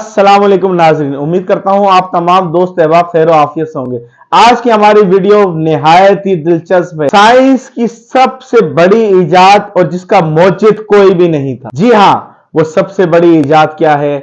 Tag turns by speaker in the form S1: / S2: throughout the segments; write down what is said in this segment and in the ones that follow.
S1: अस्सलाम वालेकुम नाज़रीन, उम्मीद करता हूं आप तमाम दोस्त अहबाब खैर व आफियत से होंगे। आज की हमारी वीडियो निहायत ही दिलचस्प है। साइंस की सबसे बड़ी इजाद और जिसका मौजिद कोई भी नहीं था। जी हां, वो सबसे बड़ी इजाद क्या है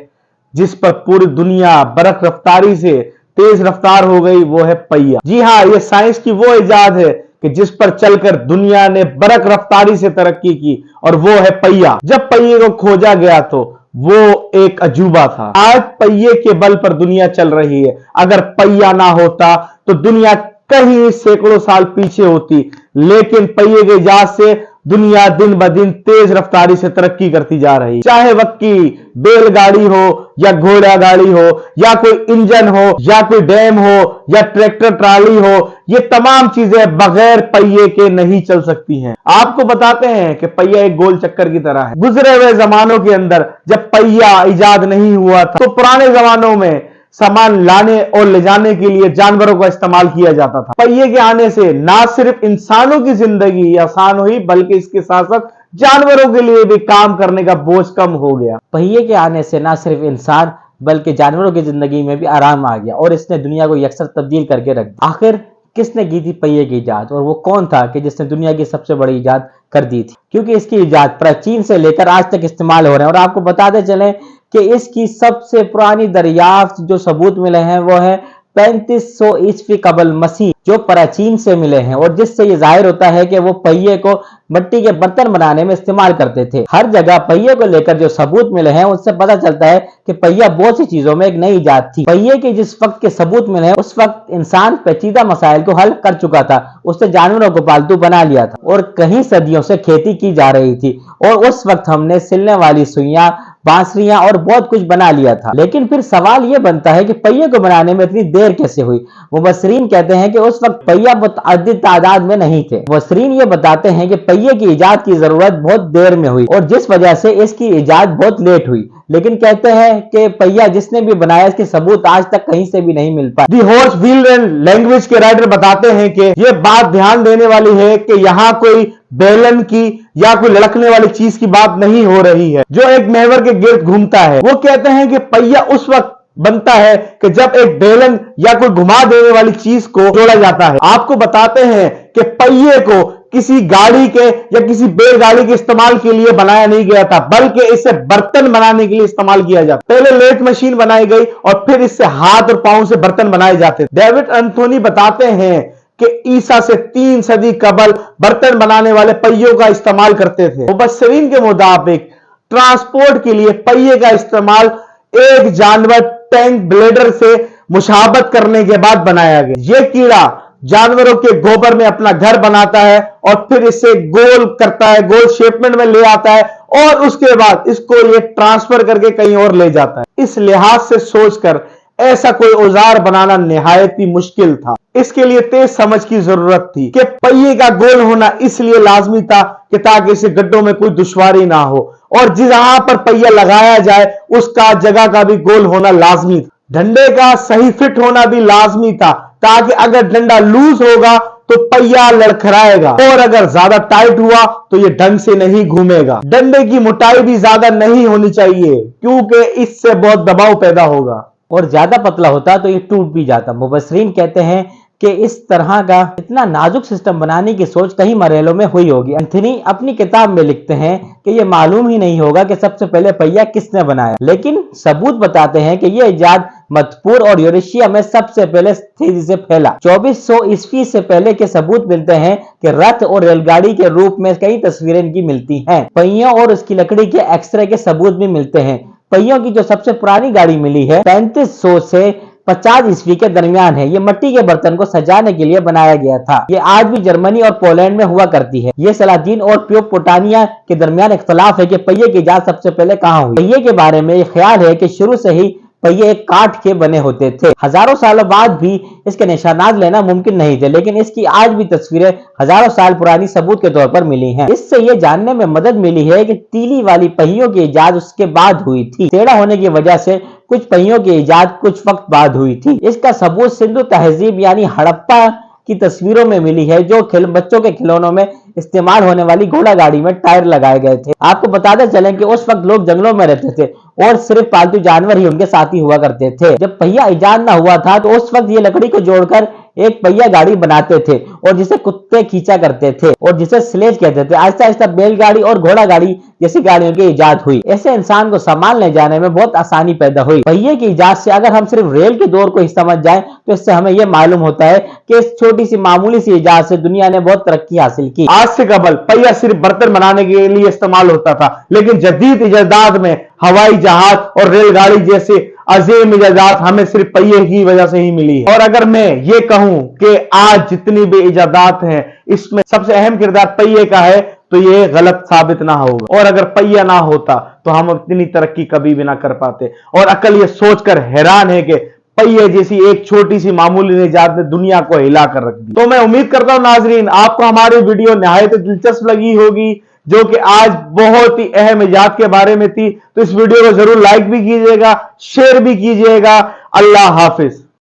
S1: जिस पर पूरी दुनिया बरक रफ्तारी से तेज रफ्तार हो गई, वो है पहिया। जी हां, ये साइंस की वो इजाद है कि जिस पर चलकर दुनिया ने बरक रफ्तारी से तरक्की की, और वो है पहिया। जब पहिए को खोजा गया तो वो एक अजूबा था। आज पहिए के बल पर दुनिया चल रही है। अगर पहिया ना होता तो दुनिया कहीं सैकड़ों साल पीछे होती, लेकिन पहिए के इजाद से दुनिया दिन ब दिन तेज रफ्तारी से तरक्की करती जा रही। चाहे वक्त की बैलगाड़ी हो या घोड़ा गाड़ी हो या कोई इंजन हो या कोई डैम हो या ट्रैक्टर ट्राली हो, ये तमाम चीजें बगैर पहिए के नहीं चल सकती हैं। आपको बताते हैं कि पहिया एक गोल चक्कर की तरह है। गुजरे हुए जमानों के अंदर जब पहिया इजाद नहीं हुआ था तो पुराने जमानों में सामान लाने और ले जाने के लिए जानवरों का इस्तेमाल किया जाता था। पहिए के आने से ना सिर्फ इंसानों की जिंदगी आसान हुई, बल्कि इसके साथ साथ जानवरों के लिए भी काम करने का बोझ कम हो गया।
S2: पहिए के आने से ना सिर्फ इंसान बल्कि जानवरों की जिंदगी में भी आराम आ गया और इसने दुनिया को यकसर तब्दील करके रख दिया। आखिर किसने की थी पहिए की इजाद, और वो कौन था कि जिसने दुनिया की सबसे बड़ी इजाद कर दी थी? क्योंकि इसकी इजाद प्राचीन से लेकर आज तक इस्तेमाल हो रहे हैं। और आपको बताते चलें कि इसकी सबसे पुरानी दरियाफ्त जो सबूत मिले हैं वो है 3500 ईस्वी कबल मसीह, जो प्राचीन से मिले हैं, और जिससे ये जाहिर होता है कि वो पहिए को मिट्टी के बर्तन बनाने में इस्तेमाल करते थे। हर जगह पहिए को लेकर जो सबूत मिले हैं उससे पता चलता है कि पहिया बहुत सी चीजों में एक नई इजाद थी। पहिए के जिस वक्त के सबूत मिले हैं उस वक्त इंसान पेचीदा मसाइल को हल कर चुका था, उससे जानवरों को पालतू बना लिया था और कई सदियों से खेती की जा रही थी, और उस वक्त हमने सिलने वाली सुइयां, बांसुरियां और बहुत कुछ बना लिया था। लेकिन फिर सवाल यह बनता है कि पहिए को बनाने में इतनी देर कैसे हुई? मुबस्सिरीन कहते हैं कि उस वक्त पहिया मुतअद्दिद तादाद में नहीं थे। मुबस्सिरीन ये बताते हैं कि पहिए की इजाद की जरूरत बहुत देर में हुई और जिस वजह से इसकी इजाद बहुत लेट हुई। लेकिन कहते हैं कि पहिया जिसने भी बनाया इसके सबूत आज तक कहीं से भी नहीं मिल पाए।
S1: The horse wheel and language के राइटर बताते हैं कि यह बात ध्यान देने वाली है कि यहाँ कोई बेलन की या कोई लड़कने वाली चीज की बात नहीं हो रही है जो एक महवर के गिर्द घूमता है। वो कहते हैं कि पहिया उस वक्त बनता है कि जब एक बेलन या कोई घुमा देने वाली चीज को जोड़ा जाता है। आपको बताते हैं कि पहिए को किसी गाड़ी के या किसी बैलगाड़ी के इस्तेमाल के लिए बनाया नहीं गया था, बल्कि इसे बर्तन बनाने के लिए इस्तेमाल किया जाता। पहले लेथ मशीन बनाई गई और फिर इससे हाथ और पांव से बर्तन बनाए जाते। डेविड एंथोनी बताते हैं कि ईसा से 3 सदी कबल बर्तन बनाने वाले पहियों का इस्तेमाल करते थे। मुबस्सिरीन के मुताबिक ट्रांसपोर्ट के लिए पहिए का इस्तेमाल एक जानवर टैंक ब्लेडर से मुशाबत करने के बाद बनाया गया। यह कीड़ा जानवरों के गोबर में अपना घर बनाता है और फिर इसे गोल करता है, गोल शेपमेंट में ले आता है और उसके बाद इसको ये ट्रांसफर करके कहीं और ले जाता है। इस लिहाज से सोचकर ऐसा कोई औजार बनाना निहायत ही मुश्किल था। इसके लिए तेज समझ की जरूरत थी कि पहिए का गोल होना इसलिए लाजमी था कि ताकि इसे गड्ढों में कोई दुश्वारी ना हो, और जहां पर पहिया लगाया जाए उसका जगह का भी गोल होना लाजमी था। डंडे का सही फिट होना भी लाजमी था ताकि अगर डंडा लूज होगा तो पहिया लड़खड़ाएगा और अगर ज्यादा टाइट हुआ तो यह ढंग से नहीं घूमेगा। डंडे की मोटाई भी ज्यादा नहीं होनी चाहिए क्योंकि इससे बहुत दबाव पैदा होगा,
S2: और ज्यादा पतला होता तो ये टूट भी जाता। मुबस्सिरीन कहते हैं कि इस तरह का इतना नाजुक सिस्टम बनाने की सोच कई मरहलों में हुई होगी। एंथनी अपनी किताब में लिखते हैं कि यह मालूम ही नहीं होगा कि सबसे पहले पहिया किसने बनाया, लेकिन सबूत बताते हैं कि यह इजाद मधपुर और यूरेशिया में सबसे पहले तेजी से फैला। 2400 ईस्वी से पहले के सबूत मिलते हैं कि रथ और रेलगाड़ी के रूप में कई तस्वीरें इनकी मिलती हैं। पहियों और उसकी लकड़ी के एक्सरे के सबूत भी मिलते हैं। पहियों की जो सबसे पुरानी गाड़ी मिली है 3500 से 50 ईस्वी के दरमियान है। ये मिट्टी के बर्तन को सजाने के लिए बनाया गया था। ये आज भी जर्मनी और पोलैंड में हुआ करती है। ये सलादीन और प्योपोटानिया के दरमियान इख्तलाफ है कि पहिए की इजाद सबसे पहले कहाँ हुई। पहिए के बारे में ख्याल है कि शुरू से ही पहिए एक काठ के बने होते थे। हजारों सालों बाद भी इसके निशानात लेना मुमकिन नहीं थे, लेकिन इसकी आज भी तस्वीरें हजारों साल पुरानी सबूत के तौर पर मिली हैं। इससे यह जानने में मदद मिली है कि तीली वाली पहियों की इजाद उसके बाद हुई थी। टेढ़ा होने की वजह से कुछ पहियों की इजाद कुछ वक्त बाद हुई थी। इसका सबूत सिंधु तहजीब यानी हड़प्पा की तस्वीरों में मिली है, जो बच्चों के खिलौनों में इस्तेमाल होने वाली घोड़ा गाड़ी में टायर लगाए गए थे। आपको बताते चलें कि उस वक्त लोग जंगलों में रहते थे और सिर्फ पालतू जानवर ही उनके साथी हुआ करते थे। जब पहिया ईजाद ना हुआ था तो उस वक्त ये लकड़ी को जोड़कर एक पहिया गाड़ी बनाते थे और जिसे कुत्ते खींचा करते थे और जिसे स्लेज कहते थे। आहिस्ता आहिस्ता बैलगाड़ी और घोड़ा गाड़ी जैसी गाड़ियों की इजाद हुई। ऐसे इंसान को सामान ले जाने में बहुत आसानी पैदा हुई। पहिए की इजाद से अगर हम सिर्फ रेल के दौर को ही समझ जाएं तो इससे हमें यह मालूम होता है कि इस छोटी सी मामूली सी इजाद से दुनिया ने बहुत तरक्की हासिल की।
S1: आज से कबल पहिया सिर्फ बर्तन बनाने के लिए इस्तेमाल होता था, लेकिन जदीद इजादात में हवाई जहाज और रेलगाड़ी जैसे अजीम इजादात हमें सिर्फ पहिए की वजह से ही मिली है। और अगर मैं ये कहूं कि आज जितनी भी इजादात हैं इसमें सबसे अहम किरदार पहिए का है तो ये गलत साबित ना होगा। और अगर पहिया ना होता तो हम इतनी तरक्की कभी भी ना कर पाते। और अकल ये सोचकर हैरान है कि पहिए जैसी एक छोटी सी मामूली इजाद ने दुनिया को हिला कर रख दी। तो मैं उम्मीद करता हूं नाजरीन आपको हमारी वीडियो निहायत दिलचस्प लगी होगी, जो कि आज बहुत ही अहम इजाद के बारे में थी। तो इस वीडियो को जरूर लाइक भी कीजिएगा, शेयर भी कीजिएगा। अल्लाह हाफिज।